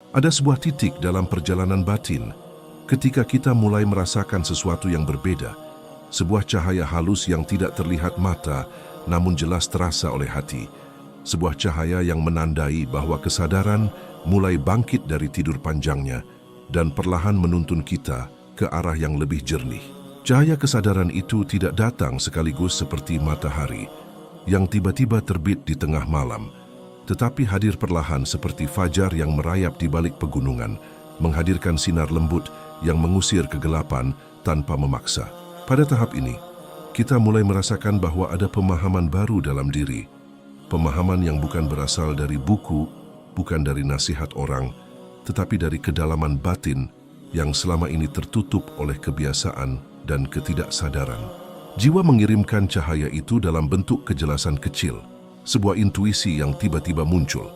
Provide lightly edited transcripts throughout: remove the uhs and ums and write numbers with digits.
Ada sebuah titik dalam perjalanan batin ketika kita mulai merasakan sesuatu yang berbeda, sebuah cahaya halus yang tidak terlihat mata namun jelas terasa oleh hati, sebuah cahaya yang menandai bahwa kesadaran mulai bangkit dari tidur panjangnya dan perlahan menuntun kita ke arah yang lebih jernih. Cahaya kesadaran itu tidak datang sekaligus seperti matahari yang tiba-tiba terbit di tengah malam, tetapi hadir perlahan seperti fajar yang merayap di balik pegunungan, menghadirkan sinar lembut yang mengusir kegelapan tanpa memaksa. Pada tahap ini, kita mulai merasakan bahwa ada pemahaman baru dalam diri, pemahaman yang bukan berasal dari buku, bukan dari nasihat orang, tetapi dari kedalaman batin yang selama ini tertutup oleh kebiasaan dan ketidaksadaran. Jiwa mengirimkan cahaya itu dalam bentuk kejelasan kecil, sebuah intuisi yang tiba-tiba muncul,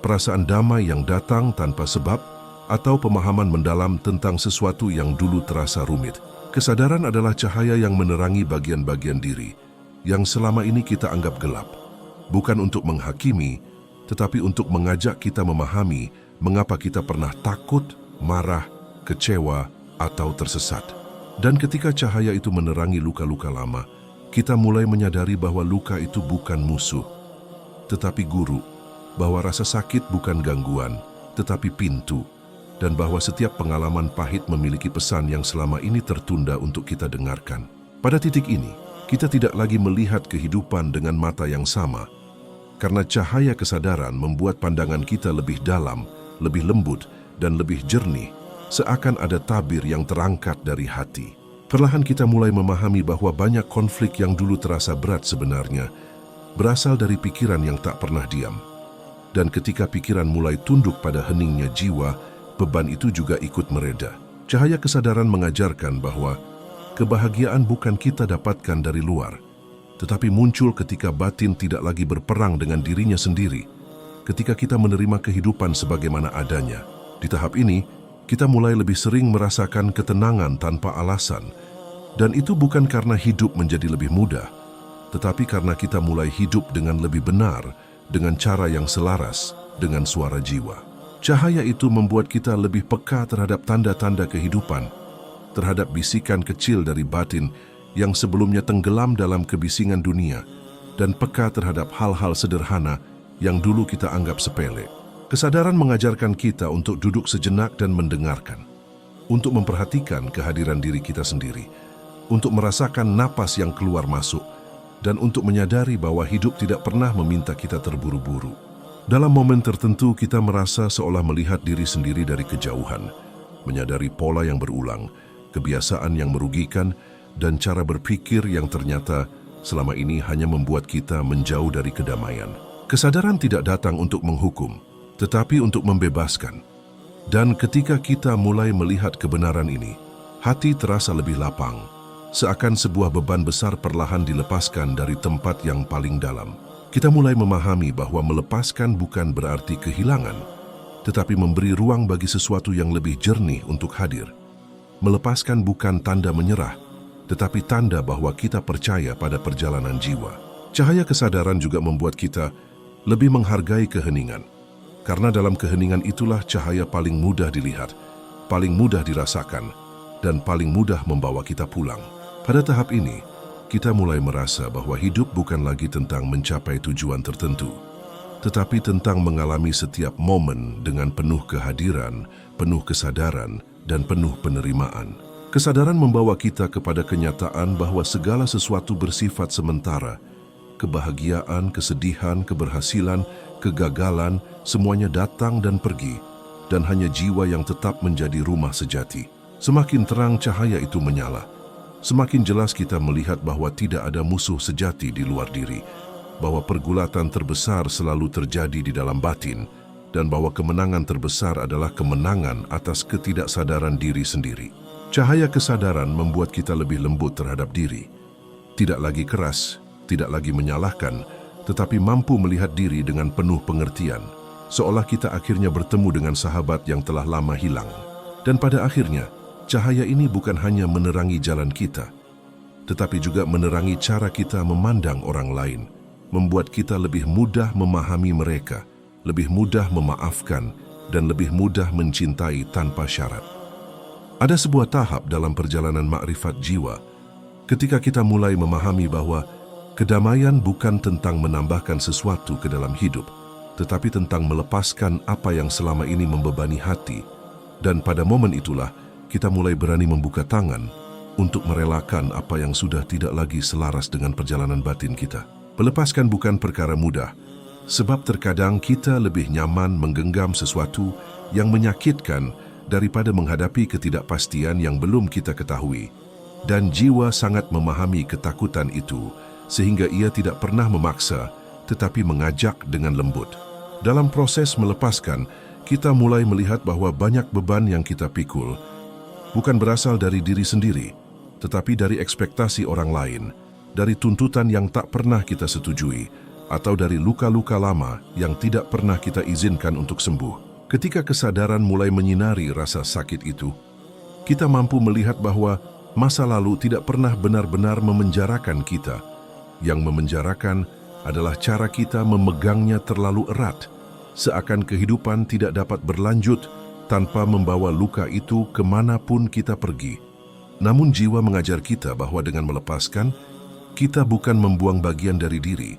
perasaan damai yang datang tanpa sebab, atau pemahaman mendalam tentang sesuatu yang dulu terasa rumit. Kesadaran adalah cahaya yang menerangi bagian-bagian diri yang selama ini kita anggap gelap, bukan untuk menghakimi, tetapi untuk mengajak kita memahami mengapa kita pernah takut, marah, kecewa, atau tersesat. Dan ketika cahaya itu menerangi luka-luka lama, kita mulai menyadari bahwa luka itu bukan musuh, tetapi guru, bahwa rasa sakit bukan gangguan, tetapi pintu, dan bahwa setiap pengalaman pahit memiliki pesan yang selama ini tertunda untuk kita dengarkan. Pada titik ini, kita tidak lagi melihat kehidupan dengan mata yang sama, karena cahaya kesadaran membuat pandangan kita lebih dalam, lebih lembut, dan lebih jernih, seakan ada tabir yang terangkat dari hati. Perlahan kita mulai memahami bahwa banyak konflik yang dulu terasa berat sebenarnya berasal dari pikiran yang tak pernah diam. Dan ketika pikiran mulai tunduk pada heningnya jiwa, beban itu juga ikut mereda. Cahaya kesadaran mengajarkan bahwa kebahagiaan bukan kita dapatkan dari luar, tetapi muncul ketika batin tidak lagi berperang dengan dirinya sendiri, ketika kita menerima kehidupan sebagaimana adanya. Di tahap ini, kita mulai lebih sering merasakan ketenangan tanpa alasan, dan itu bukan karena hidup menjadi lebih mudah, tetapi karena kita mulai hidup dengan lebih benar, dengan cara yang selaras dengan suara jiwa. Cahaya itu membuat kita lebih peka terhadap tanda-tanda kehidupan, terhadap bisikan kecil dari batin yang sebelumnya tenggelam dalam kebisingan dunia, dan peka terhadap hal-hal sederhana yang dulu kita anggap sepele. Kesadaran mengajarkan kita untuk duduk sejenak dan mendengarkan, untuk memperhatikan kehadiran diri kita sendiri, untuk merasakan napas yang keluar masuk, dan untuk menyadari bahwa hidup tidak pernah meminta kita terburu-buru. Dalam momen tertentu kita merasa seolah melihat diri sendiri dari kejauhan, menyadari pola yang berulang, kebiasaan yang merugikan, dan cara berpikir yang ternyata selama ini hanya membuat kita menjauh dari kedamaian. Kesadaran tidak datang untuk menghukum, tetapi untuk membebaskan. Dan ketika kita mulai melihat kebenaran ini, hati terasa lebih lapang, seakan sebuah beban besar perlahan dilepaskan dari tempat yang paling dalam. Kita mulai memahami bahwa melepaskan bukan berarti kehilangan, tetapi memberi ruang bagi sesuatu yang lebih jernih untuk hadir. Melepaskan bukan tanda menyerah, tetapi tanda bahwa kita percaya pada perjalanan jiwa. Cahaya kesadaran juga membuat kita lebih menghargai keheningan, karena dalam keheningan itulah cahaya paling mudah dilihat, paling mudah dirasakan, dan paling mudah membawa kita pulang. Pada tahap ini, kita mulai merasa bahwa hidup bukan lagi tentang mencapai tujuan tertentu, tetapi tentang mengalami setiap momen dengan penuh kehadiran, penuh kesadaran, dan penuh penerimaan. Kesadaran membawa kita kepada kenyataan bahwa segala sesuatu bersifat sementara. Kebahagiaan, kesedihan, keberhasilan, kegagalan, semuanya datang dan pergi, dan hanya jiwa yang tetap menjadi rumah sejati. Semakin terang cahaya itu menyala, semakin jelas kita melihat bahwa tidak ada musuh sejati di luar diri, bahwa pergulatan terbesar selalu terjadi di dalam batin, dan bahwa kemenangan terbesar adalah kemenangan atas ketidaksadaran diri sendiri. Cahaya kesadaran membuat kita lebih lembut terhadap diri, tidak lagi keras, tidak lagi menyalahkan, tetapi mampu melihat diri dengan penuh pengertian, seolah kita akhirnya bertemu dengan sahabat yang telah lama hilang. Dan pada akhirnya, cahaya ini bukan hanya menerangi jalan kita, tetapi juga menerangi cara kita memandang orang lain, membuat kita lebih mudah memahami mereka, lebih mudah memaafkan, dan lebih mudah mencintai tanpa syarat. Ada sebuah tahap dalam perjalanan makrifat jiwa ketika kita mulai memahami bahwa kedamaian bukan tentang menambahkan sesuatu ke dalam hidup, tetapi tentang melepaskan apa yang selama ini membebani hati. Dan pada momen itulah kita mulai berani membuka tangan untuk merelakan apa yang sudah tidak lagi selaras dengan perjalanan batin kita. Melepaskan bukan perkara mudah, sebab terkadang kita lebih nyaman menggenggam sesuatu yang menyakitkan daripada menghadapi ketidakpastian yang belum kita ketahui. Dan jiwa sangat memahami ketakutan itu, sehingga ia tidak pernah memaksa, tetapi mengajak dengan lembut. Dalam proses melepaskan, kita mulai melihat bahwa banyak beban yang kita pikul bukan berasal dari diri sendiri, tetapi dari ekspektasi orang lain, dari tuntutan yang tak pernah kita setujui, atau dari luka-luka lama yang tidak pernah kita izinkan untuk sembuh. Ketika kesadaran mulai menyinari rasa sakit itu, kita mampu melihat bahwa masa lalu tidak pernah benar-benar memenjarakan kita. Yang memenjarakan adalah cara kita memegangnya terlalu erat, seakan kehidupan tidak dapat berlanjut tanpa membawa luka itu kemanapun kita pergi. Namun jiwa mengajar kita bahwa dengan melepaskan, kita bukan membuang bagian dari diri,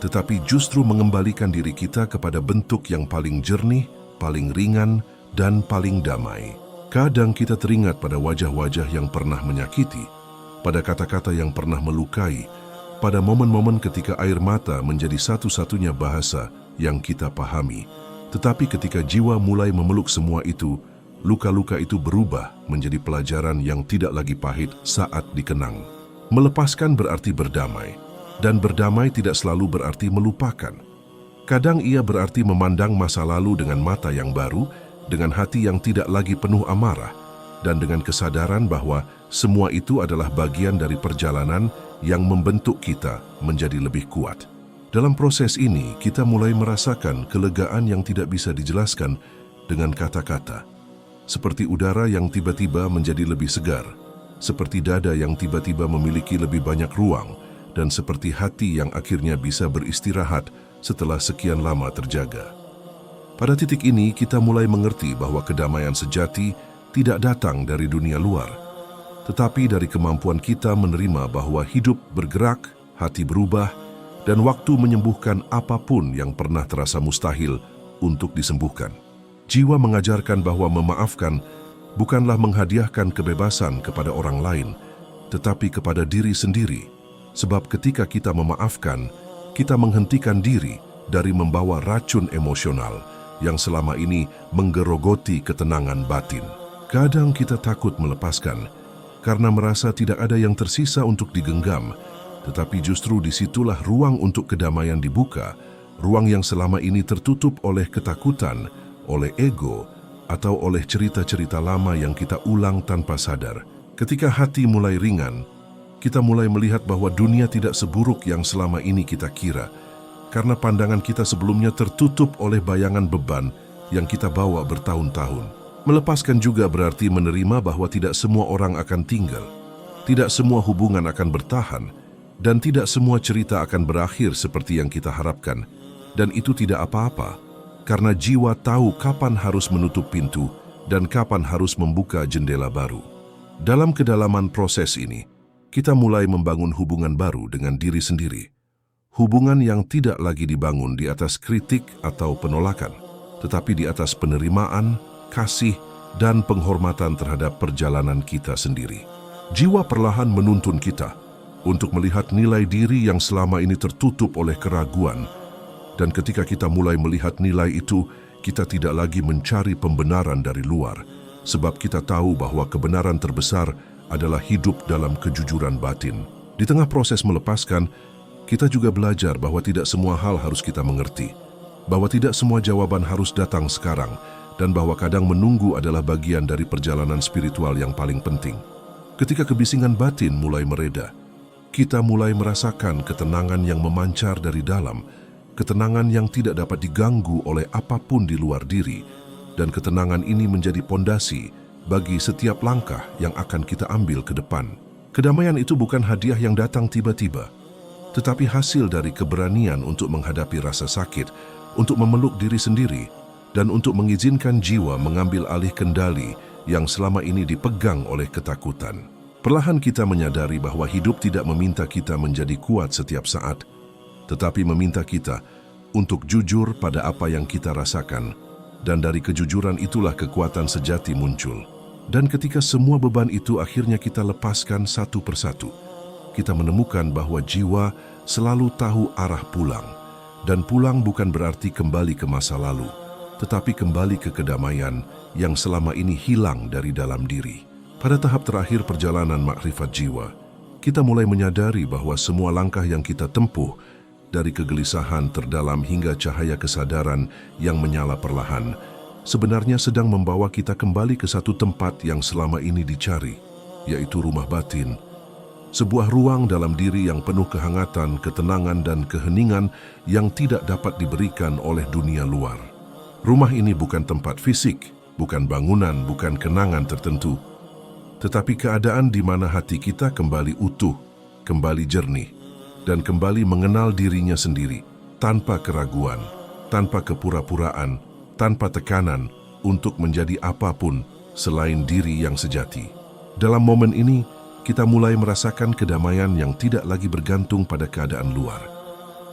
tetapi justru mengembalikan diri kita kepada bentuk yang paling jernih, paling ringan, dan paling damai. Kadang kita teringat pada wajah-wajah yang pernah menyakiti, pada kata-kata yang pernah melukai, pada momen-momen ketika air mata menjadi satu-satunya bahasa yang kita pahami. Tetapi ketika jiwa mulai memeluk semua itu, luka-luka itu berubah menjadi pelajaran yang tidak lagi pahit saat dikenang. Melepaskan berarti berdamai, dan berdamai tidak selalu berarti melupakan. Kadang ia berarti memandang masa lalu dengan mata yang baru, dengan hati yang tidak lagi penuh amarah, dan dengan kesadaran bahwa semua itu adalah bagian dari perjalanan yang membentuk kita menjadi lebih kuat. Dalam proses ini, kita mulai merasakan kelegaan yang tidak bisa dijelaskan dengan kata-kata. Seperti udara yang tiba-tiba menjadi lebih segar, seperti dada yang tiba-tiba memiliki lebih banyak ruang, dan seperti hati yang akhirnya bisa beristirahat setelah sekian lama terjaga. Pada titik ini, kita mulai mengerti bahwa kedamaian sejati tidak datang dari dunia luar, tetapi dari kemampuan kita menerima bahwa hidup bergerak, hati berubah, dan waktu menyembuhkan apapun yang pernah terasa mustahil untuk disembuhkan. Jiwa mengajarkan bahwa memaafkan bukanlah menghadiahkan kebebasan kepada orang lain, tetapi kepada diri sendiri. Sebab ketika kita memaafkan, kita menghentikan diri dari membawa racun emosional yang selama ini menggerogoti ketenangan batin. Kadang kita takut melepaskan karena merasa tidak ada yang tersisa untuk digenggam, tetapi justru disitulah ruang untuk kedamaian dibuka, ruang yang selama ini tertutup oleh ketakutan, oleh ego, atau oleh cerita-cerita lama yang kita ulang tanpa sadar. Ketika hati mulai ringan, kita mulai melihat bahwa dunia tidak seburuk yang selama ini kita kira, karena pandangan kita sebelumnya tertutup oleh bayangan beban yang kita bawa bertahun-tahun. Melepaskan juga berarti menerima bahwa tidak semua orang akan tinggal, tidak semua hubungan akan bertahan, dan tidak semua cerita akan berakhir seperti yang kita harapkan. Dan itu tidak apa-apa, karena jiwa tahu kapan harus menutup pintu dan kapan harus membuka jendela baru. Dalam kedalaman proses ini, kita mulai membangun hubungan baru dengan diri sendiri. Hubungan yang tidak lagi dibangun di atas kritik atau penolakan, tetapi di atas penerimaan, kasih, dan penghormatan terhadap perjalanan kita sendiri. Jiwa perlahan menuntun kita untuk melihat nilai diri yang selama ini tertutup oleh keraguan. Dan ketika kita mulai melihat nilai itu, kita tidak lagi mencari pembenaran dari luar, sebab kita tahu bahwa kebenaran terbesar adalah hidup dalam kejujuran batin. Di tengah proses melepaskan, kita juga belajar bahwa tidak semua hal harus kita mengerti, bahwa tidak semua jawaban harus datang sekarang, dan bahwa kadang menunggu adalah bagian dari perjalanan spiritual yang paling penting. Ketika kebisingan batin mulai mereda, kita mulai merasakan ketenangan yang memancar dari dalam, ketenangan yang tidak dapat diganggu oleh apapun di luar diri, dan ketenangan ini menjadi pondasi bagi setiap langkah yang akan kita ambil ke depan. Kedamaian itu bukan hadiah yang datang tiba-tiba, tetapi hasil dari keberanian untuk menghadapi rasa sakit, untuk memeluk diri sendiri, dan untuk mengizinkan jiwa mengambil alih kendali yang selama ini dipegang oleh ketakutan. Perlahan kita menyadari bahwa hidup tidak meminta kita menjadi kuat setiap saat, tetapi meminta kita untuk jujur pada apa yang kita rasakan, dan dari kejujuran itulah kekuatan sejati muncul. Dan ketika semua beban itu akhirnya kita lepaskan satu persatu, kita menemukan bahwa jiwa selalu tahu arah pulang. Dan pulang bukan berarti kembali ke masa lalu, tetapi kembali ke kedamaian yang selama ini hilang dari dalam diri. Pada tahap terakhir perjalanan makrifat jiwa, kita mulai menyadari bahwa semua langkah yang kita tempuh, dari kegelisahan terdalam hingga cahaya kesadaran yang menyala perlahan, sebenarnya sedang membawa kita kembali ke satu tempat yang selama ini dicari, yaitu rumah batin. Sebuah ruang dalam diri yang penuh kehangatan, ketenangan, dan keheningan yang tidak dapat diberikan oleh dunia luar. Rumah ini bukan tempat fisik, bukan bangunan, bukan kenangan tertentu, tetapi keadaan di mana hati kita kembali utuh, kembali jernih, dan kembali mengenal dirinya sendiri, tanpa keraguan, tanpa kepura-puraan, tanpa tekanan untuk menjadi apapun selain diri yang sejati. Dalam momen ini, kita mulai merasakan kedamaian yang tidak lagi bergantung pada keadaan luar.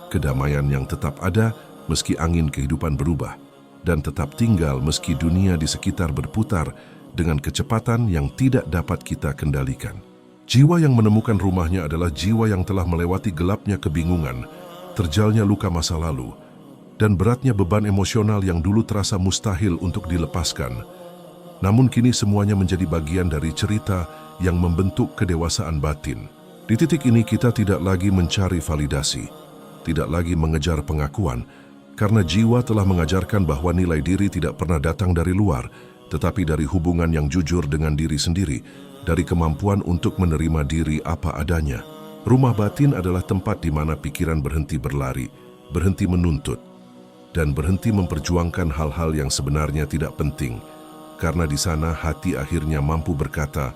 Kedamaian yang tetap ada meski angin kehidupan berubah, dan tetap tinggal meski dunia di sekitar berputar dengan kecepatan yang tidak dapat kita kendalikan. Jiwa yang menemukan rumahnya adalah jiwa yang telah melewati gelapnya kebingungan, terjalnya luka masa lalu, dan beratnya beban emosional yang dulu terasa mustahil untuk dilepaskan. Namun kini semuanya menjadi bagian dari cerita yang membentuk kedewasaan batin. Di titik ini kita tidak lagi mencari validasi, tidak lagi mengejar pengakuan, karena jiwa telah mengajarkan bahwa nilai diri tidak pernah datang dari luar, tetapi dari hubungan yang jujur dengan diri sendiri, dari kemampuan untuk menerima diri apa adanya. Rumah batin adalah tempat di mana pikiran berhenti berlari, berhenti menuntut, dan berhenti memperjuangkan hal-hal yang sebenarnya tidak penting, karena di sana hati akhirnya mampu berkata,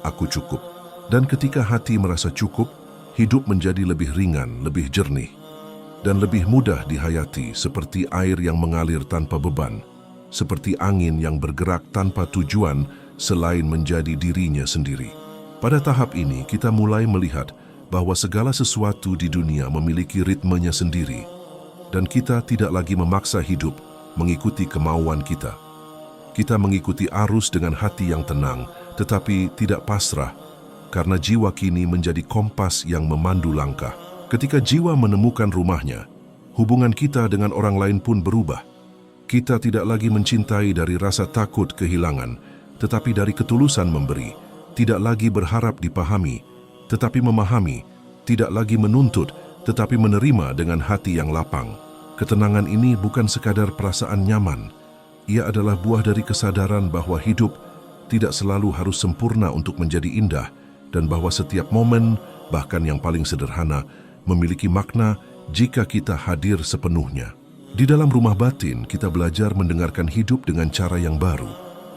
"Aku cukup." Dan ketika hati merasa cukup, hidup menjadi lebih ringan, lebih jernih, dan lebih mudah dihayati, seperti air yang mengalir tanpa beban, seperti angin yang bergerak tanpa tujuan selain menjadi dirinya sendiri. Pada tahap ini, kita mulai melihat bahwa segala sesuatu di dunia memiliki ritmenya sendiri, dan kita tidak lagi memaksa hidup mengikuti kemauan kita. Kita mengikuti arus dengan hati yang tenang, tetapi tidak pasrah, karena jiwa kini menjadi kompas yang memandu langkah. Ketika jiwa menemukan rumahnya, hubungan kita dengan orang lain pun berubah. Kita tidak lagi mencintai dari rasa takut kehilangan, tetapi dari ketulusan memberi. Tidak lagi berharap dipahami, tetapi memahami. Tidak lagi menuntut, tetapi menerima dengan hati yang lapang. Ketenangan ini bukan sekadar perasaan nyaman. Ia adalah buah dari kesadaran bahwa hidup tidak selalu harus sempurna untuk menjadi indah, dan bahwa setiap momen, bahkan yang paling sederhana, memiliki makna jika kita hadir sepenuhnya. Di dalam rumah batin, kita belajar mendengarkan hidup dengan cara yang baru,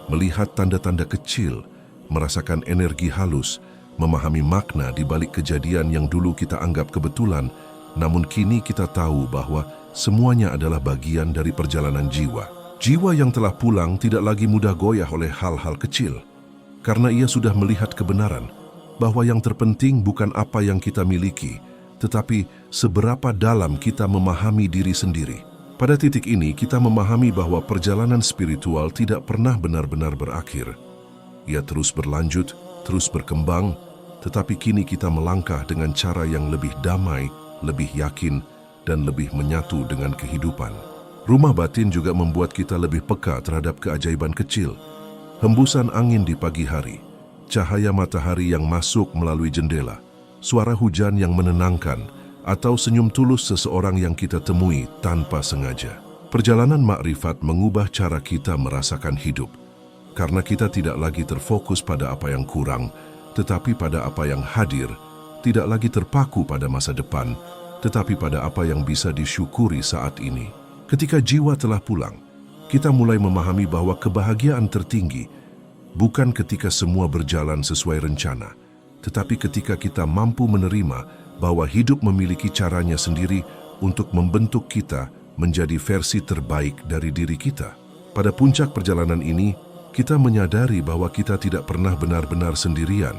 melihat tanda-tanda kecil, merasakan energi halus, memahami makna di balik kejadian yang dulu kita anggap kebetulan, namun kini kita tahu bahwa semuanya adalah bagian dari perjalanan jiwa. Jiwa yang telah pulang tidak lagi mudah goyah oleh hal-hal kecil, karena ia sudah melihat kebenaran bahwa yang terpenting bukan apa yang kita miliki, tetapi seberapa dalam kita memahami diri sendiri. Pada titik ini, kita memahami bahwa perjalanan spiritual tidak pernah benar-benar berakhir. Ia terus berlanjut, terus berkembang, tetapi kini kita melangkah dengan cara yang lebih damai, lebih yakin, dan lebih menyatu dengan kehidupan. Rumah batin juga membuat kita lebih peka terhadap keajaiban kecil. Hembusan angin di pagi hari, cahaya matahari yang masuk melalui jendela, suara hujan yang menenangkan, atau senyum tulus seseorang yang kita temui tanpa sengaja. Perjalanan makrifat mengubah cara kita merasakan hidup, karena kita tidak lagi terfokus pada apa yang kurang, tetapi pada apa yang hadir, tidak lagi terpaku pada masa depan, tetapi pada apa yang bisa disyukuri saat ini. Ketika jiwa telah pulang, kita mulai memahami bahwa kebahagiaan tertinggi bukan ketika semua berjalan sesuai rencana, tetapi ketika kita mampu menerima bahwa hidup memiliki caranya sendiri untuk membentuk kita menjadi versi terbaik dari diri kita. Pada puncak perjalanan ini, kita menyadari bahwa kita tidak pernah benar-benar sendirian.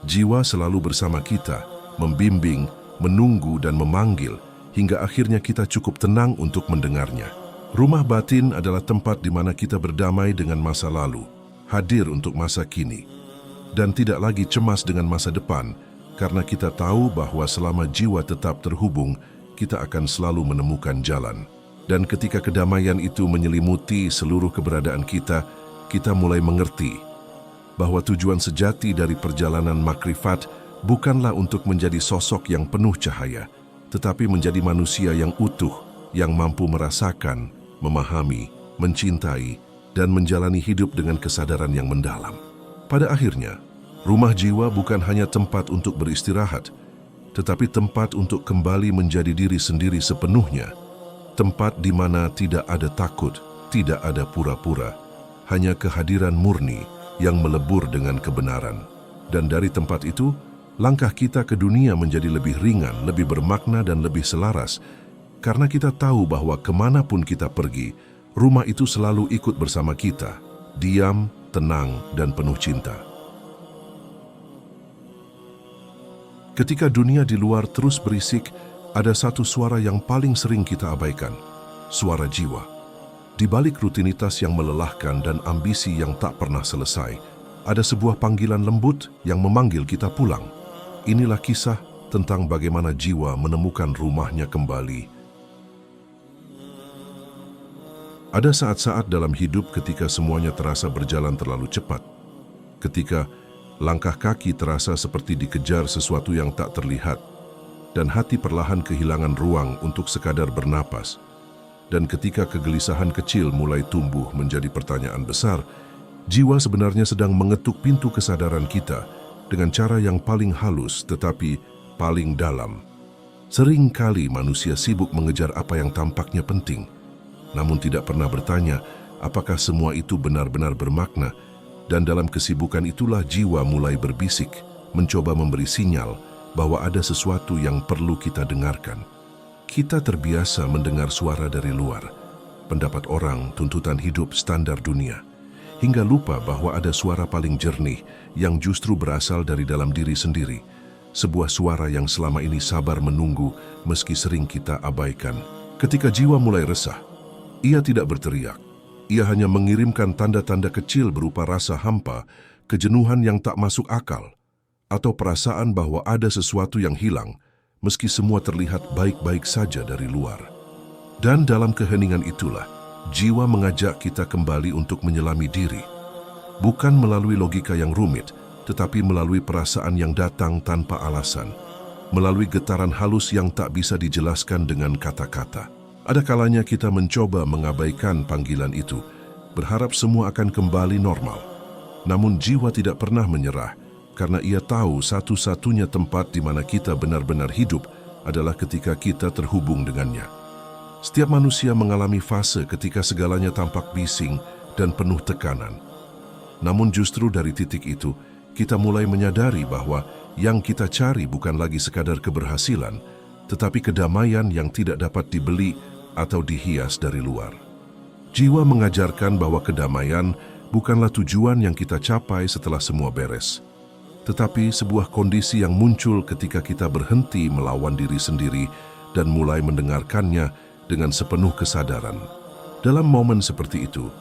Jiwa selalu bersama kita, membimbing, menunggu dan memanggil, hingga akhirnya kita cukup tenang untuk mendengarnya. Rumah batin adalah tempat di mana kita berdamai dengan masa lalu, hadir untuk masa kini, dan tidak lagi cemas dengan masa depan, karena kita tahu bahwa selama jiwa tetap terhubung, kita akan selalu menemukan jalan. Dan ketika kedamaian itu menyelimuti seluruh keberadaan kita, kita mulai mengerti bahwa tujuan sejati dari perjalanan makrifat bukanlah untuk menjadi sosok yang penuh cahaya, tetapi menjadi manusia yang utuh, yang mampu merasakan, memahami, mencintai, dan menjalani hidup dengan kesadaran yang mendalam. Pada akhirnya, rumah jiwa bukan hanya tempat untuk beristirahat, tetapi tempat untuk kembali menjadi diri sendiri sepenuhnya. Tempat di mana tidak ada takut, tidak ada pura-pura, hanya kehadiran murni yang melebur dengan kebenaran. Dan dari tempat itu, langkah kita ke dunia menjadi lebih ringan, lebih bermakna dan lebih selaras, karena kita tahu bahwa kemanapun kita pergi, rumah itu selalu ikut bersama kita, diam, tenang, dan penuh cinta. Ketika dunia di luar terus berisik, ada satu suara yang paling sering kita abaikan, suara jiwa. Di balik rutinitas yang melelahkan dan ambisi yang tak pernah selesai, ada sebuah panggilan lembut yang memanggil kita pulang. Inilah kisah tentang bagaimana jiwa menemukan rumahnya kembali. Ada saat-saat dalam hidup ketika semuanya terasa berjalan terlalu cepat. Ketika langkah kaki terasa seperti dikejar sesuatu yang tak terlihat, dan hati perlahan kehilangan ruang untuk sekadar bernapas. Dan ketika kegelisahan kecil mulai tumbuh menjadi pertanyaan besar, jiwa sebenarnya sedang mengetuk pintu kesadaran kita dengan cara yang paling halus tetapi paling dalam. Seringkali manusia sibuk mengejar apa yang tampaknya penting, namun tidak pernah bertanya apakah semua itu benar-benar bermakna. Dan dalam kesibukan itulah jiwa mulai berbisik, mencoba memberi sinyal bahwa ada sesuatu yang perlu kita dengarkan. Kita terbiasa mendengar suara dari luar, pendapat orang, tuntutan hidup, standar dunia, hingga lupa bahwa ada suara paling jernih yang justru berasal dari dalam diri sendiri. Sebuah suara yang selama ini sabar menunggu meski sering kita abaikan. Ketika jiwa mulai resah, ia tidak berteriak. Ia hanya mengirimkan tanda-tanda kecil berupa rasa hampa, kejenuhan yang tak masuk akal, atau perasaan bahwa ada sesuatu yang hilang, meski semua terlihat baik-baik saja dari luar. Dan dalam keheningan itulah, jiwa mengajak kita kembali untuk menyelami diri. Bukan melalui logika yang rumit, tetapi melalui perasaan yang datang tanpa alasan, melalui getaran halus yang tak bisa dijelaskan dengan kata-kata. Ada kalanya kita mencoba mengabaikan panggilan itu, berharap semua akan kembali normal. Namun jiwa tidak pernah menyerah, karena ia tahu satu-satunya tempat di mana kita benar-benar hidup adalah ketika kita terhubung dengannya. Setiap manusia mengalami fase ketika segalanya tampak bising dan penuh tekanan. Namun justru dari titik itu, kita mulai menyadari bahwa yang kita cari bukan lagi sekadar keberhasilan, tetapi kedamaian yang tidak dapat dibeli atau dihias dari luar. Jiwa mengajarkan bahwa kedamaian bukanlah tujuan yang kita capai setelah semua beres, tetapi sebuah kondisi yang muncul ketika kita berhenti melawan diri sendiri dan mulai mendengarkannya dengan sepenuh kesadaran. Dalam momen seperti itu,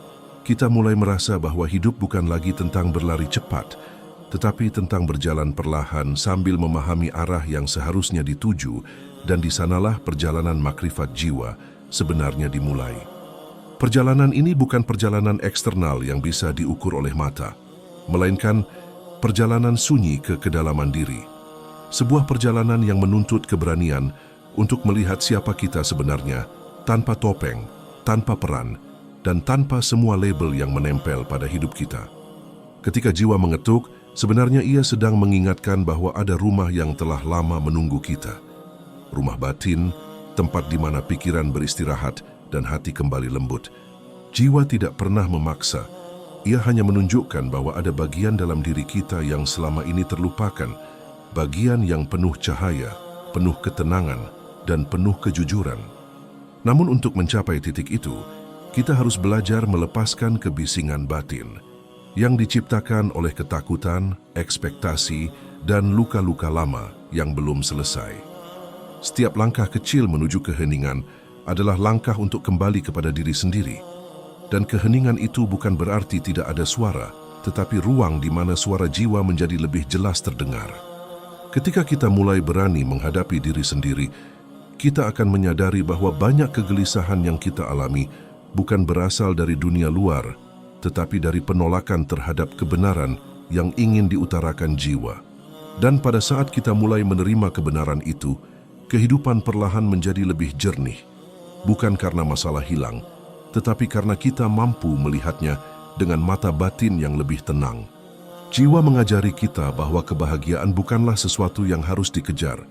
kita mulai merasa bahwa hidup bukan lagi tentang berlari cepat, tetapi tentang berjalan perlahan sambil memahami arah yang seharusnya dituju, dan di sanalah perjalanan makrifat jiwa sebenarnya dimulai. Perjalanan ini bukan perjalanan eksternal yang bisa diukur oleh mata, melainkan perjalanan sunyi ke kedalaman diri. Sebuah perjalanan yang menuntut keberanian untuk melihat siapa kita sebenarnya, tanpa topeng, tanpa peran, dan tanpa semua label yang menempel pada hidup kita. Ketika jiwa mengetuk, sebenarnya ia sedang mengingatkan bahwa ada rumah yang telah lama menunggu kita. Rumah batin, tempat di mana pikiran beristirahat dan hati kembali lembut. Jiwa tidak pernah memaksa. Ia hanya menunjukkan bahwa ada bagian dalam diri kita yang selama ini terlupakan, bagian yang penuh cahaya, penuh ketenangan, dan penuh kejujuran. Namun untuk mencapai titik itu, kita harus belajar melepaskan kebisingan batin yang diciptakan oleh ketakutan, ekspektasi, dan luka-luka lama yang belum selesai. Setiap langkah kecil menuju keheningan adalah langkah untuk kembali kepada diri sendiri. Dan keheningan itu bukan berarti tidak ada suara, tetapi ruang di mana suara jiwa menjadi lebih jelas terdengar. Ketika kita mulai berani menghadapi diri sendiri, kita akan menyadari bahwa banyak kegelisahan yang kita alami bukan berasal dari dunia luar, tetapi dari penolakan terhadap kebenaran yang ingin diutarakan jiwa. Dan pada saat kita mulai menerima kebenaran itu, kehidupan perlahan menjadi lebih jernih, bukan karena masalah hilang, tetapi karena kita mampu melihatnya dengan mata batin yang lebih tenang. Jiwa mengajari kita bahwa kebahagiaan bukanlah sesuatu yang harus dikejar,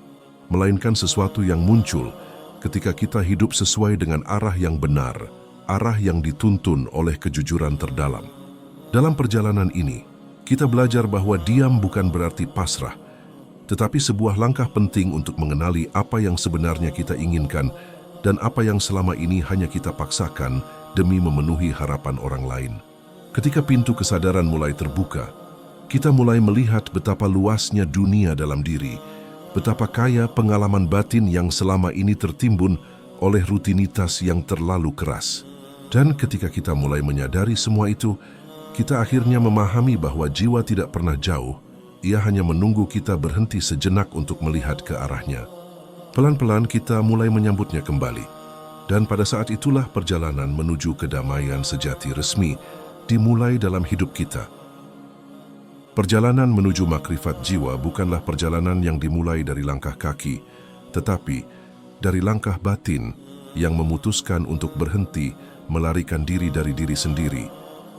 melainkan sesuatu yang muncul ketika kita hidup sesuai dengan arah yang benar, arah yang dituntun oleh kejujuran terdalam. Dalam perjalanan ini, kita belajar bahwa diam bukan berarti pasrah, tetapi sebuah langkah penting untuk mengenali apa yang sebenarnya kita inginkan dan apa yang selama ini hanya kita paksakan demi memenuhi harapan orang lain. Ketika pintu kesadaran mulai terbuka, kita mulai melihat betapa luasnya dunia dalam diri, betapa kaya pengalaman batin yang selama ini tertimbun oleh rutinitas yang terlalu keras. Dan ketika kita mulai menyadari semua itu, kita akhirnya memahami bahwa jiwa tidak pernah jauh, ia hanya menunggu kita berhenti sejenak untuk melihat ke arahnya. Pelan-pelan kita mulai menyambutnya kembali, dan pada saat itulah perjalanan menuju kedamaian sejati resmi dimulai dalam hidup kita. Perjalanan menuju makrifat jiwa bukanlah perjalanan yang dimulai dari langkah kaki, tetapi dari langkah batin yang memutuskan untuk berhenti melarikan diri dari diri sendiri.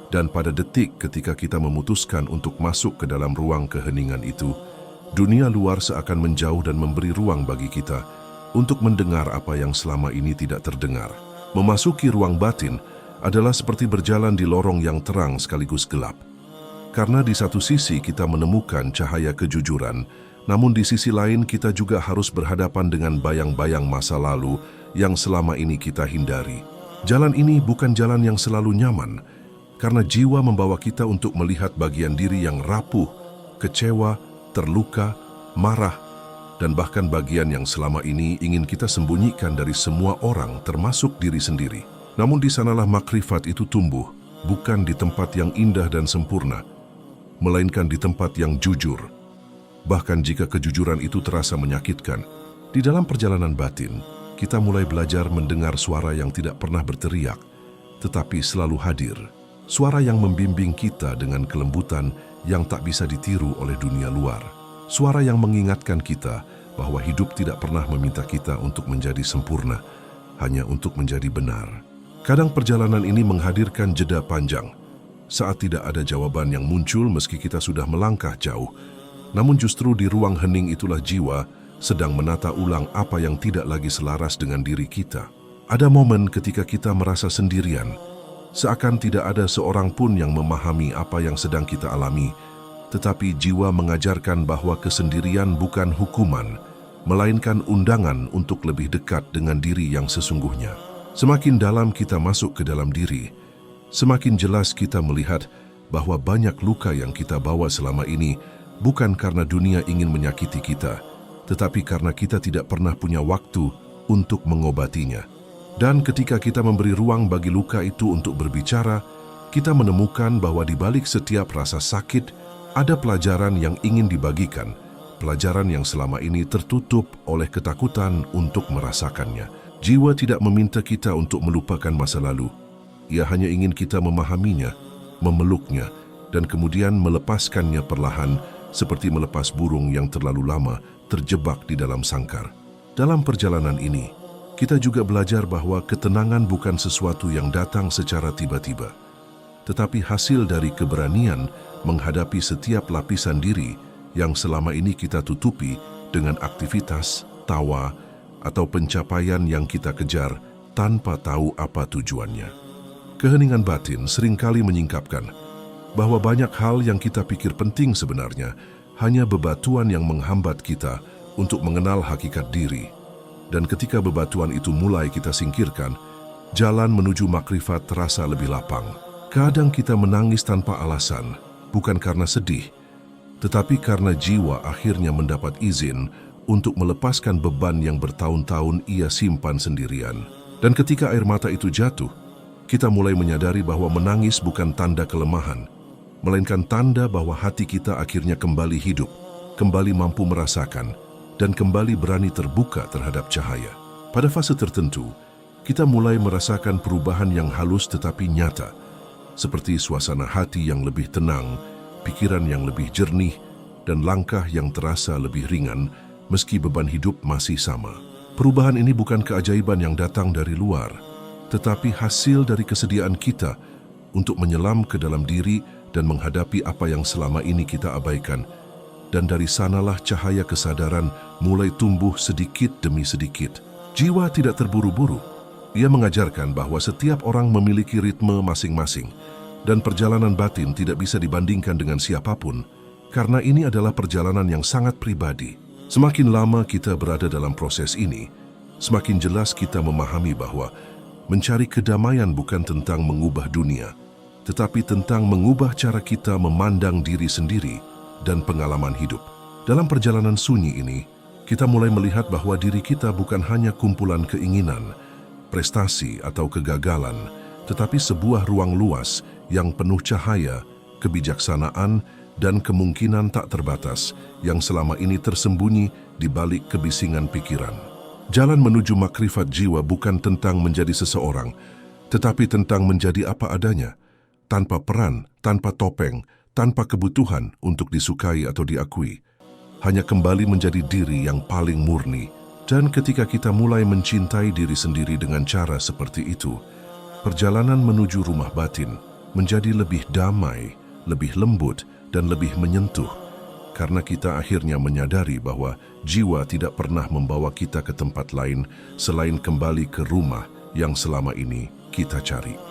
Dan pada detik ketika kita memutuskan untuk masuk ke dalam ruang keheningan itu, dunia luar seakan menjauh dan memberi ruang bagi kita untuk mendengar apa yang selama ini tidak terdengar. Memasuki ruang batin adalah seperti berjalan di lorong yang terang sekaligus gelap. Karena di satu sisi kita menemukan cahaya kejujuran, namun di sisi lain kita juga harus berhadapan dengan bayang-bayang masa lalu yang selama ini kita hindari. Jalan ini bukan jalan yang selalu nyaman, karena jiwa membawa kita untuk melihat bagian diri yang rapuh, kecewa, terluka, marah, dan bahkan bagian yang selama ini ingin kita sembunyikan dari semua orang termasuk diri sendiri. Namun di sanalah makrifat itu tumbuh, bukan di tempat yang indah dan sempurna, melainkan di tempat yang jujur. Bahkan jika kejujuran itu terasa menyakitkan, di dalam perjalanan batin, kita mulai belajar mendengar suara yang tidak pernah berteriak, tetapi selalu hadir. Suara yang membimbing kita dengan kelembutan yang tak bisa ditiru oleh dunia luar. Suara yang mengingatkan kita bahwa hidup tidak pernah meminta kita untuk menjadi sempurna, hanya untuk menjadi benar. Kadang perjalanan ini menghadirkan jeda panjang, saat tidak ada jawaban yang muncul meski kita sudah melangkah jauh. Namun justru di ruang hening itulah jiwa sedang menata ulang apa yang tidak lagi selaras dengan diri kita. Ada momen ketika kita merasa sendirian, seakan tidak ada seorang pun yang memahami apa yang sedang kita alami, tetapi jiwa mengajarkan bahwa kesendirian bukan hukuman, melainkan undangan untuk lebih dekat dengan diri yang sesungguhnya. Semakin dalam kita masuk ke dalam diri, semakin jelas kita melihat bahwa banyak luka yang kita bawa selama ini bukan karena dunia ingin menyakiti kita, tetapi karena kita tidak pernah punya waktu untuk mengobatinya. Dan ketika kita memberi ruang bagi luka itu untuk berbicara, kita menemukan bahwa di balik setiap rasa sakit ada pelajaran yang ingin dibagikan, pelajaran yang selama ini tertutup oleh ketakutan untuk merasakannya. Jiwa tidak meminta kita untuk melupakan masa lalu. Ia hanya ingin kita memahaminya, memeluknya, dan kemudian melepaskannya perlahan, seperti melepas burung yang terlalu lama terjebak di dalam sangkar. Dalam perjalanan ini, kita juga belajar bahwa ketenangan bukan sesuatu yang datang secara tiba-tiba, tetapi hasil dari keberanian menghadapi setiap lapisan diri yang selama ini kita tutupi dengan aktivitas, tawa, atau pencapaian yang kita kejar tanpa tahu apa tujuannya. Keheningan batin seringkali menyingkapkan bahwa banyak hal yang kita pikir penting sebenarnya hanya bebatuan yang menghambat kita untuk mengenal hakikat diri. Dan ketika bebatuan itu mulai kita singkirkan, jalan menuju makrifat terasa lebih lapang. Kadang kita menangis tanpa alasan, bukan karena sedih, tetapi karena jiwa akhirnya mendapat izin untuk melepaskan beban yang bertahun-tahun ia simpan sendirian. Dan ketika air mata itu jatuh, kita mulai menyadari bahwa menangis bukan tanda kelemahan, melainkan tanda bahwa hati kita akhirnya kembali hidup, kembali mampu merasakan, dan kembali berani terbuka terhadap cahaya. Pada fase tertentu, kita mulai merasakan perubahan yang halus tetapi nyata, seperti suasana hati yang lebih tenang, pikiran yang lebih jernih, dan langkah yang terasa lebih ringan meski beban hidup masih sama. Perubahan ini bukan keajaiban yang datang dari luar, tetapi hasil dari kesediaan kita untuk menyelam ke dalam diri dan menghadapi apa yang selama ini kita abaikan. Dan dari sanalah cahaya kesadaran mulai tumbuh sedikit demi sedikit. Jiwa tidak terburu-buru. Ia mengajarkan bahwa setiap orang memiliki ritme masing-masing, dan perjalanan batin tidak bisa dibandingkan dengan siapapun, karena ini adalah perjalanan yang sangat pribadi. Semakin lama kita berada dalam proses ini, semakin jelas kita memahami bahwa mencari kedamaian bukan tentang mengubah dunia, tetapi tentang mengubah cara kita memandang diri sendiri dan pengalaman hidup. Dalam perjalanan sunyi ini, kita mulai melihat bahwa diri kita bukan hanya kumpulan keinginan, prestasi atau kegagalan, tetapi sebuah ruang luas yang penuh cahaya, kebijaksanaan, dan kemungkinan tak terbatas yang selama ini tersembunyi di balik kebisingan pikiran. Jalan menuju makrifat jiwa bukan tentang menjadi seseorang, tetapi tentang menjadi apa adanya, tanpa peran, tanpa topeng, tanpa kebutuhan untuk disukai atau diakui. Hanya kembali menjadi diri yang paling murni. Dan ketika kita mulai mencintai diri sendiri dengan cara seperti itu, perjalanan menuju rumah batin menjadi lebih damai, lebih lembut, dan lebih menyentuh. Karena kita akhirnya menyadari bahwa jiwa tidak pernah membawa kita ke tempat lain selain kembali ke rumah yang selama ini kita cari.